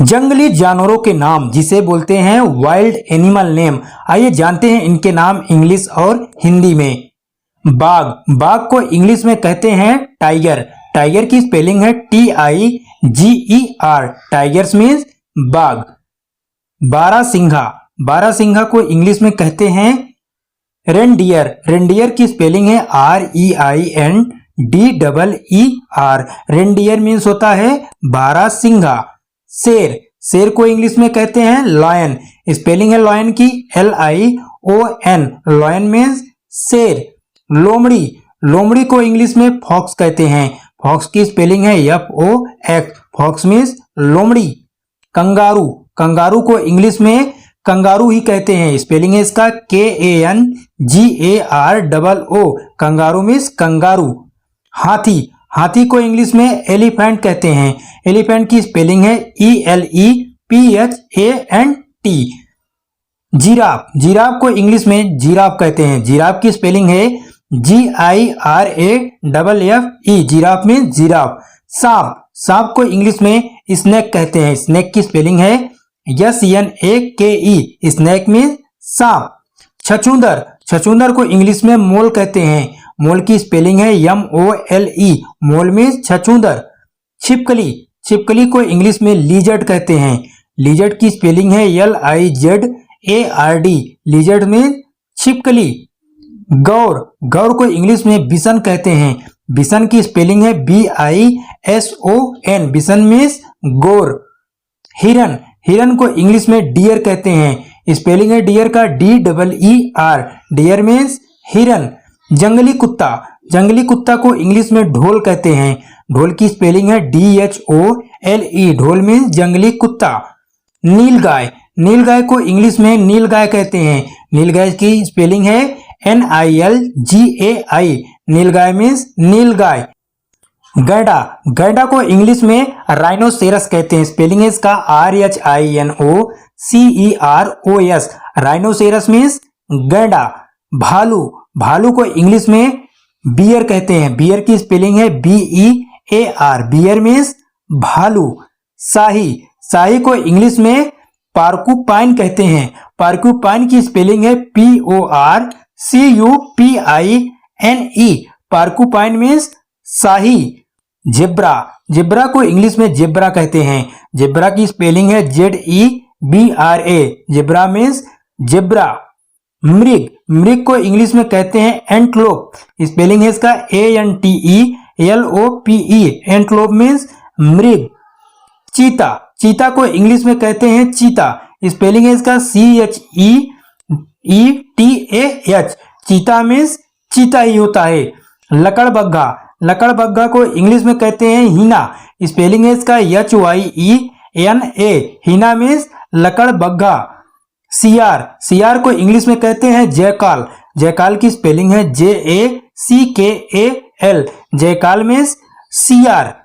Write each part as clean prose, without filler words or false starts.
जंगली जानवरों के नाम जिसे बोलते हैं वाइल्ड एनिमल नेम। आइए जानते हैं इनके नाम इंग्लिश और हिंदी में। बाघ, बाघ को इंग्लिश में कहते हैं टाइगर। टाइगर की स्पेलिंग है TIGER। टाइगर्स मीन्स बाघ। बारहसिंघा, बारहसिंघा को इंग्लिश में कहते हैं रेनडियर। रेनडियर की स्पेलिंग है REINDEER। रेनडियर मीन्स होता है बारहसिंघा। शेर, शेर को इंग्लिश में कहते हैं लॉयन। स्पेलिंग है लॉयन की LION। लॉयन मीन्स शेर। लोमड़ी, लोमड़ी को इंग्लिश में फॉक्स कहते हैं। फॉक्स की स्पेलिंग है FOX। फॉक्स मीन्स लोमड़ी। कंगारू, कंगारू को इंग्लिश में कंगारू ही कहते हैं। स्पेलिंग है इसका KANGAROO। Kangaroo means kangaroo. हाथी, हाथी को इंग्लिश में एलिफेंट कहते हैं। एलिफेंट की स्पेलिंग है ELEPHANT। जिराफ, जिराफ को इंग्लिश में जिराफ कहते हैं। जिराफ की स्पेलिंग है GIRAFFE। Giraffe means giraffe. सांप, सांप को इंग्लिश में स्नेक कहते हैं। स्नेक की स्पेलिंग है SNAKE। स्नेक मीन्स सांप। छछूंदर, छछूंदर को इंग्लिश में मोल कहते हैं। मोल की स्पेलिंग है MOLE। मोल मीन्स छछूंदर। छिपकली, छिपकली को इंग्लिश में लीजर्ड कहते हैं। लीजर्ड की स्पेलिंग है LIZARD। लीजर्ड मीन्स छिपकली। गौर, गौर को इंग्लिश में बिसन कहते हैं। बिसन की स्पेलिंग है BISON। बिसन मीन्स गोर। हिरन, हिरन को इंग्लिश में डियर कहते हैं। स्पेलिंग है डियर का DEER। डियर मीन्स हिरन। जंगली कुत्ता, जंगली कुत्ता को इंग्लिश में ढोल कहते हैं। ढोल की स्पेलिंग है DHOLE। ढोल मीन्स जंगली कुत्ता। नीलगाय, नीलगाय को इंग्लिश में नीलगाय कहते हैं। नीलगाय की स्पेलिंग है NILGAI। नीलगाय मीन्स नीलगाय। गैंडा, गैंडा को इंग्लिश में राइनोसेरस कहते हैं। स्पेलिंग है इसका RHINOCEROS। राइनोसेरस मीन्स गैंडा। भालू, भालू को इंग्लिश में बियर कहते हैं। बियर की स्पेलिंग है BEAR। बियर मीन्स भालू। शाही, शाही को इंग्लिश में पार्कुपाइन कहते हैं। पार्कुपाइन की स्पेलिंग है PORCUPINE। पार्कुपाइन मीन्स शाही। जेब्रा, जेब्रा को इंग्लिश में जेब्रा कहते हैं। जेब्रा की स्पेलिंग है ZEBRA। Zebra means zebra. मृग, मृग को इंग्लिश में कहते हैं एंटलोप। स्पेलिंग है इसका ANTELOPE। एंटलोप मीन्स मृग। चीता, चीता को इंग्लिश में कहते हैं चीता। स्पेलिंग है इसका CHEETAH। चीता मीन्स चीता ही होता है। लकड़बग्घा, लकड़बग्घा को इंग्लिश में कहते हैं हीना। स्पेलिंग है इसका HYENA। हीना मीन्स लकड़बग्घा। सियार, सियार को इंग्लिश में कहते हैं जयकाल। जयकाल की स्पेलिंग है JACKAL। जयकाल मीन्स सियार।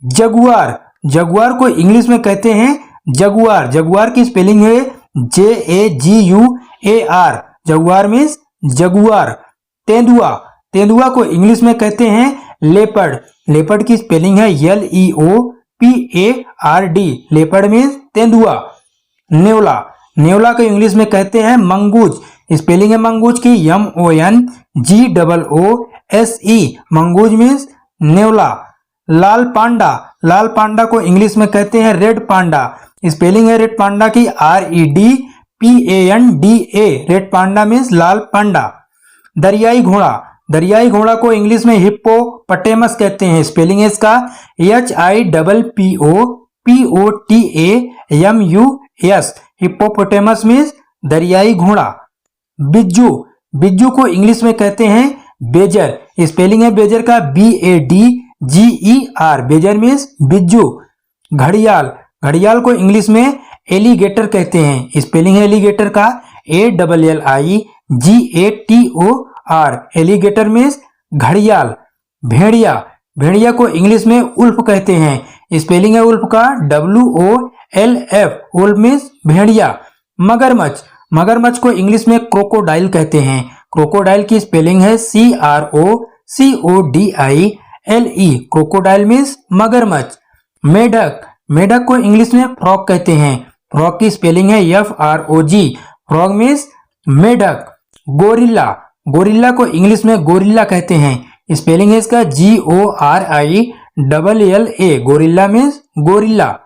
जगुआर, जगुआर को इंग्लिश में कहते हैं जगुआर। जगुआर की स्पेलिंग है JAGUAR। Jaguar means jaguar. तेंदुआ, तेंदुआ को इंग्लिश में कहते हैं लेपर्ड। लेपर्ड की स्पेलिंग है LEOPARD। लेपर्ड मीन्स तेंदुआ। नेवला, नेवला को इंग्लिश में कहते हैं मंगूज। स्पेलिंग है मंगूज की MONGOOSE। मंगूज मीन्स नेवला। लाल पांडा, लाल पांडा को इंग्लिश में कहते हैं रेड पांडा। स्पेलिंग है रेड पांडा की REDPANDA। रेड पांडा मीन्स लाल पांडा। दरियाई घोड़ा, दरियाई घोड़ा को इंग्लिश में हिप्पोपोटेमस कहते हैं। स्पेलिंग है इसका HIPPOPOTAMUS। हिप्पोपोटेमस मीन्स दरियाई घोड़ा। बिज्जू, बिज्जू को इंग्लिश में कहते हैं बेजर। स्पेलिंग है बेजर का BADGER। बेजर मीन्स बिज्जू। घड़ियाल, घड़ियाल को इंग्लिश में एलिगेटर कहते हैं। स्पेलिंग है एलिगेटर का ALLIGATOR। एलिगेटर मीन्स घड़ियाल। भेड़िया, भेड़िया को इंग्लिश में उल्फ कहते हैं। स्पेलिंग है उल्फ का WOLF। उल्फ मीन्स भेड़िया। मगरमच्छ, मगरमच्छ को इंग्लिश में क्रोकोडाइल कहते हैं। क्रोकोडाइल की स्पेलिंग है CROCODILE। क्रोकोडाइल मीन्स मगरमच्छ। मेढक, मेढक को इंग्लिश में फ्रॉग कहते हैं। फ्रॉग की स्पेलिंग है FROG। फ्रॉग मीन्स मेढक। गोरिल्ला, गोरिल्ला को इंग्लिश में गोरिल्ला कहते हैं। स्पेलिंग है इसका GORILLA। Gorilla means gorilla.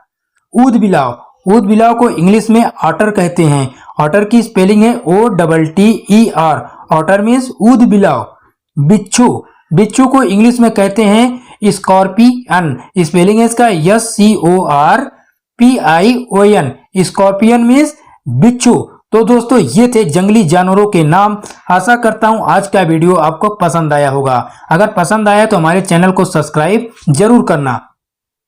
ऊद बिलाव, ऊद बिलाव को इंग्लिश में ऑटर कहते हैं। ऑटर की स्पेलिंग है OTTER। ऑटर मीन्स ऊद बिलाव। बिच्छू, बिच्छू को इंग्लिश में कहते हैं स्कॉर्पियन। स्पेलिंग है इसका SCORPION। स्कॉर्पियन मीन्स बिच्छू। तो दोस्तों ये थे जंगली जानवरों के नाम। आशा करता हूं आज का वीडियो आपको पसंद आया होगा। अगर पसंद आया तो हमारे चैनल को सब्सक्राइब जरूर करना।